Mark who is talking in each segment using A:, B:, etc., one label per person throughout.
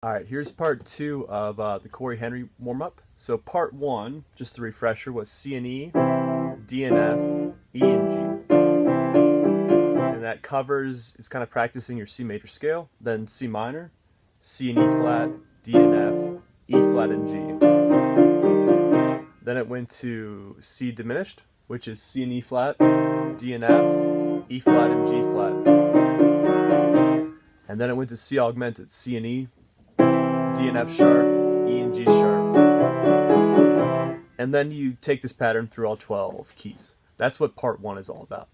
A: All right, here's part two of the Cory Henry warm-up. So part one, just a refresher, was C and E, D and F, E and G. And that covers, it's kind of practicing your C major scale, then C minor, C and E flat, D and F, E flat and G. Then it went to C diminished, which is C and E flat, D and F, E flat and G flat. And then it went to C augmented, C and E, D and F sharp, E and G sharp. And then you take this pattern through all 12 keys. That's what part one is all about.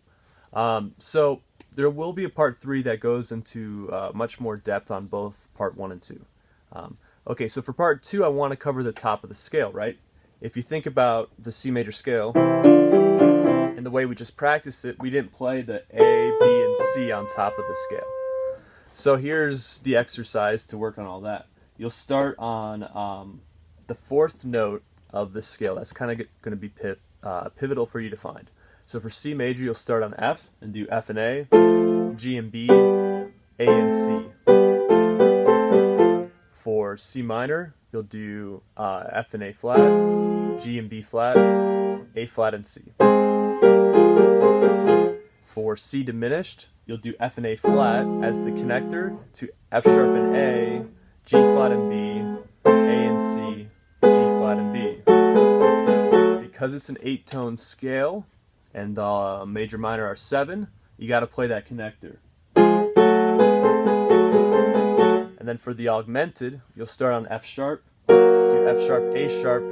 A: So there will be a part three that goes into much more depth on both part one and two. Okay, so for part two, I want to cover the top of the scale, right? If you think about the C major scale, and the way we just practiced it, we didn't play the A, B, and C on top of the scale. So here's the exercise to work on all that. You'll start on the fourth note of the scale. That's kind of going to be pivotal for you to find. So for C major, you'll start on F and do F and A, G and B, A and C. For C minor, you'll do F and A flat, G and B flat, A flat and C. For C diminished, you'll do F and A flat as the connector to F sharp and A, G flat and B, A and C, G flat and B. Because it's an 8-tone scale and major minor are 7, you got to play that connector. And then for the augmented, you'll start on F sharp, do F sharp, A sharp,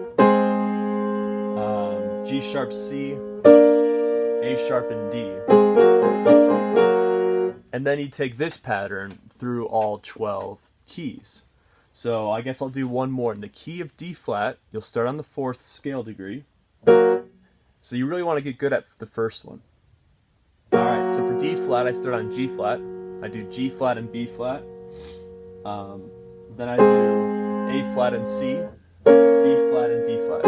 A: G sharp, C, A sharp, and D. And then you take this pattern through all 12 keys. So I guess I'll do one more. In the key of D flat, you'll start on the 4th scale degree. So you really want to get good at the first one. Alright, so for D flat, I start on G flat. I do G flat and B flat. Then I do A flat and C, B flat and D flat.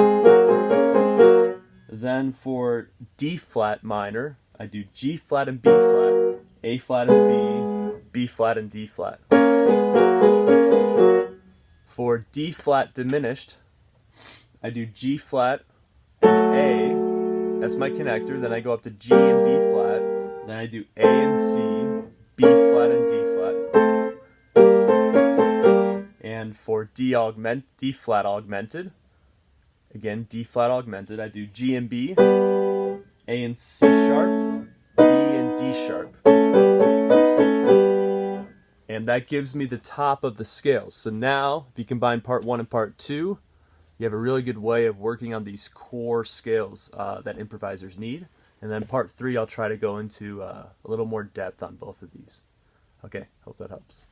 A: Then for D flat minor, I do G flat and B flat, A flat and B, B flat and D flat. For D flat diminished, I do G flat and A, that's my connector, then I go up to G and B flat, then I do A and C, B flat and D flat. And for D flat augmented, again D flat augmented, I do G and B, A and C sharp, B and D sharp. And that gives me the top of the scales. So now, if you combine part one and part two, you have a really good way of working on these core scales that improvisers need. And then part three, I'll try to go into a little more depth on both of these. Okay, hope that helps.